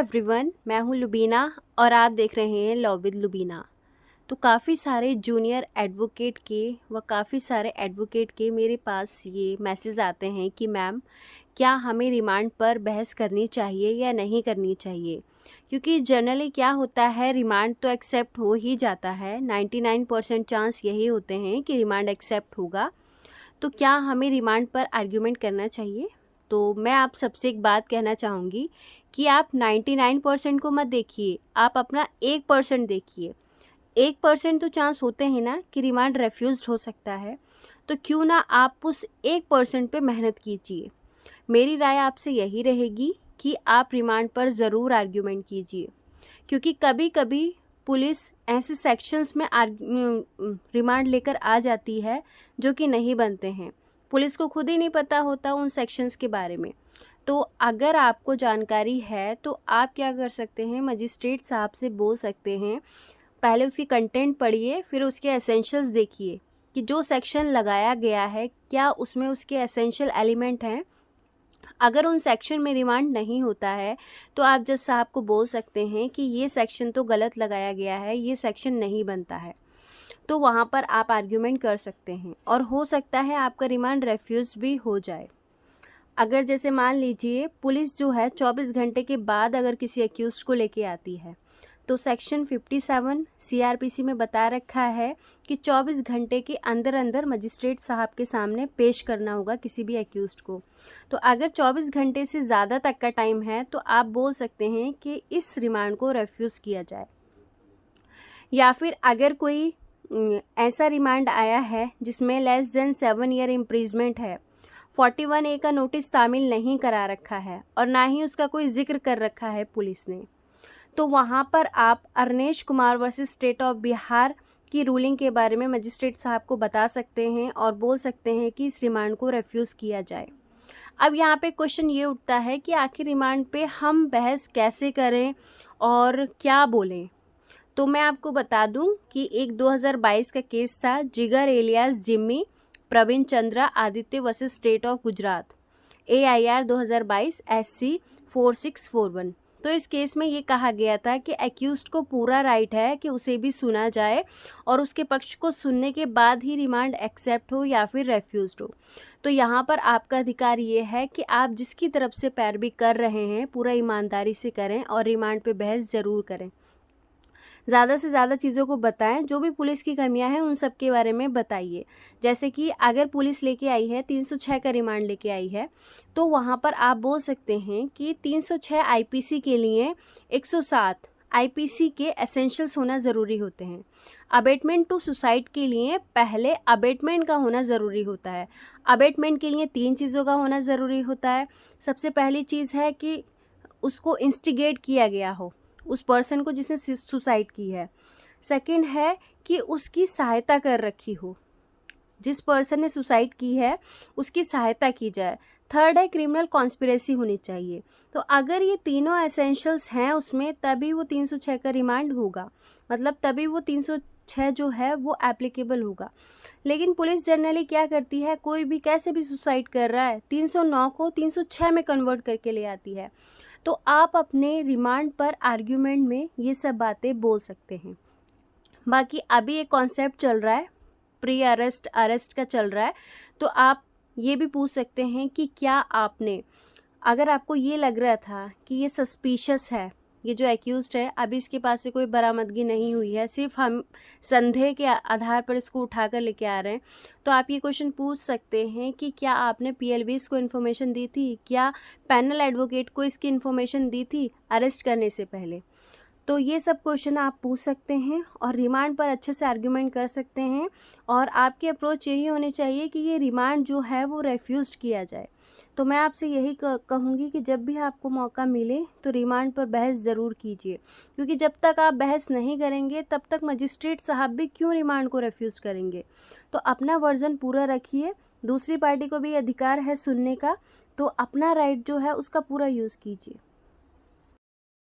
Everyone, मैं हूं लुबीना और आप देख रहे हैं लॉ विद लुबीना। तो काफ़ी सारे जूनियर एडवोकेट के व काफ़ी सारे एडवोकेट के मेरे पास ये मैसेज आते हैं कि मैम क्या हमें रिमांड पर बहस करनी चाहिए या नहीं करनी चाहिए, क्योंकि जनरली क्या होता है, रिमांड तो एक्सेप्ट हो ही जाता है। 99% चांस यही होते हैं कि रिमांड एक्सेप्ट होगा। तो क्या हमें रिमांड पर आर्ग्यूमेंट करना चाहिए? तो मैं आप सबसे एक बात कहना चाहूँगी कि आप 99% को मत देखिए, आप अपना 1% देखिए। 1% तो चांस होते हैं ना कि रिमांड रेफ्यूज्ड हो सकता है, तो क्यों ना आप उस 1% पे मेहनत कीजिए। मेरी राय आपसे यही रहेगी कि आप रिमांड पर ज़रूर आर्ग्यूमेंट कीजिए, क्योंकि कभी कभी पुलिस ऐसे सेक्शंस में रिमांड लेकर आ जाती है जो कि नहीं बनते हैं। पुलिस को खुद ही नहीं पता होता उन सेक्शंस के बारे में। तो अगर आपको जानकारी है तो आप क्या कर सकते हैं, मजिस्ट्रेट साहब से बोल सकते हैं, पहले उसकी कंटेंट पढ़िए, फिर उसके एसेंशियल्स देखिए कि जो सेक्शन लगाया गया है क्या उसमें उसके एसेंशियल एलिमेंट हैं। अगर उन सेक्शन में रिमांड नहीं होता है तो आप जज साहब को बोल सकते हैं कि ये सेक्शन तो गलत लगाया गया है, ये सेक्शन नहीं बनता है। तो वहाँ पर आप आर्ग्यूमेंट कर सकते हैं और हो सकता है आपका रिमांड रेफ्यूज भी हो जाए। अगर जैसे मान लीजिए पुलिस जो है 24 घंटे के बाद अगर किसी एक्यूज्ड को लेके आती है, तो सेक्शन 57 सीआरपीसी में बता रखा है कि 24 घंटे के अंदर अंदर मजिस्ट्रेट साहब के सामने पेश करना होगा किसी भी एक्यूज्ड को। तो अगर 24 घंटे से ज़्यादा तक का टाइम है तो आप बोल सकते हैं कि इस रिमांड को रेफ्यूज़ किया जाए। या फिर अगर कोई ऐसा रिमांड आया है जिसमें लेस देन 7 ईयर इम्प्रिजमेंट है, 41A का नोटिस तामील नहीं करा रखा है और ना ही उसका कोई जिक्र कर रखा है पुलिस ने, तो वहाँ पर आप Arnesh Kumar versus state of Bihar की रूलिंग के बारे में मजिस्ट्रेट साहब को बता सकते हैं और बोल सकते हैं कि इस रिमांड को रेफ्यूज़ किया जाए। अब यहाँ पे क्वेश्चन ये उठता है कि आखिर रिमांड पे हम बहस कैसे करें और क्या बोलें। तो मैं आपको बता दूं कि एक 2022 का केस था, Jigar alias Jimmy Praveen Chandra Aditya versus state of Gujarat, AIR 2022 SC 4641। तो इस केस में ये कहा गया था कि एक्यूज्ड को पूरा राइट है कि उसे भी सुना जाए और उसके पक्ष को सुनने के बाद ही रिमांड एक्सेप्ट हो या फिर रेफ्यूज्ड हो। तो यहाँ पर आपका अधिकार ये है कि आप जिसकी तरफ से पैरवी कर रहे हैं पूरा ईमानदारी से करें और रिमांड पे बहस ज़रूर करें। ज़्यादा से ज़्यादा चीज़ों को बताएं, जो भी पुलिस की कमियां हैं उन सब के बारे में बताइए। जैसे कि अगर पुलिस लेके आई है 306 का रिमांड लेके आई है, तो वहाँ पर आप बोल सकते हैं कि 306 IPC के लिए 107 IPC के एसेंशियल्स होना ज़रूरी होते हैं। अबेटमेंट टू सुसाइड के लिए पहले अबेटमेंट का होना ज़रूरी होता है। अबेटमेंट के लिए 3 चीज़ों का होना ज़रूरी होता है। सबसे पहली चीज़ है कि उसको इंस्टिगेट किया गया हो, उस पर्सन को जिसने सुसाइड की है। सेकंड है कि उसकी सहायता कर रखी हो, जिस पर्सन ने सुसाइड की है उसकी सहायता की जाए। थर्ड है क्रिमिनल कॉन्स्पिरेसी होनी चाहिए। तो अगर ये तीनों एसेंशियल्स हैं उसमें, तभी वो 306 का रिमांड होगा, मतलब तभी वो 306 जो है वो एप्लीकेबल होगा। लेकिन पुलिस जनरली क्या करती है, कोई भी कैसे भी सुसाइड कर रहा है 309 को 306 में कन्वर्ट करके ले आती है। तो आप अपने रिमांड पर आर्ग्यूमेंट में ये सब बातें बोल सकते हैं। बाकी अभी एक कॉन्सेप्ट चल रहा है, प्री अरेस्ट अरेस्ट का चल रहा है, तो आप ये भी पूछ सकते हैं कि क्या आपने, अगर आपको ये लग रहा था कि ये सस्पिशियस है, ये जो एक्यूज्ड है अभी इसके पास से कोई बरामदगी नहीं हुई है, सिर्फ हम संदेह के आधार पर इसको उठाकर लेके आ रहे हैं, तो आप ये क्वेश्चन पूछ सकते हैं कि क्या आपने PLVs को इन्फॉर्मेशन दी थी, क्या पैनल एडवोकेट को इसकी इन्फॉर्मेशन दी थी अरेस्ट करने से पहले। तो ये सब क्वेश्चन आप पूछ सकते हैं और रिमांड पर अच्छे से आर्ग्यूमेंट कर सकते हैं। और आपकी अप्रोच यही होनी चाहिए कि ये रिमांड जो है वो रेफ्यूज्ड किया जाए। तो मैं आपसे यही कहूँगी कि जब भी आपको मौका मिले तो रिमांड पर बहस ज़रूर कीजिए, क्योंकि जब तक आप बहस नहीं करेंगे तब तक मजिस्ट्रेट साहब भी क्यों रिमांड को रेफ्यूज़ करेंगे। तो अपना वर्जन पूरा रखिए, दूसरी पार्टी को भी अधिकार है सुनने का, तो अपना राइट जो है उसका पूरा यूज़ कीजिए।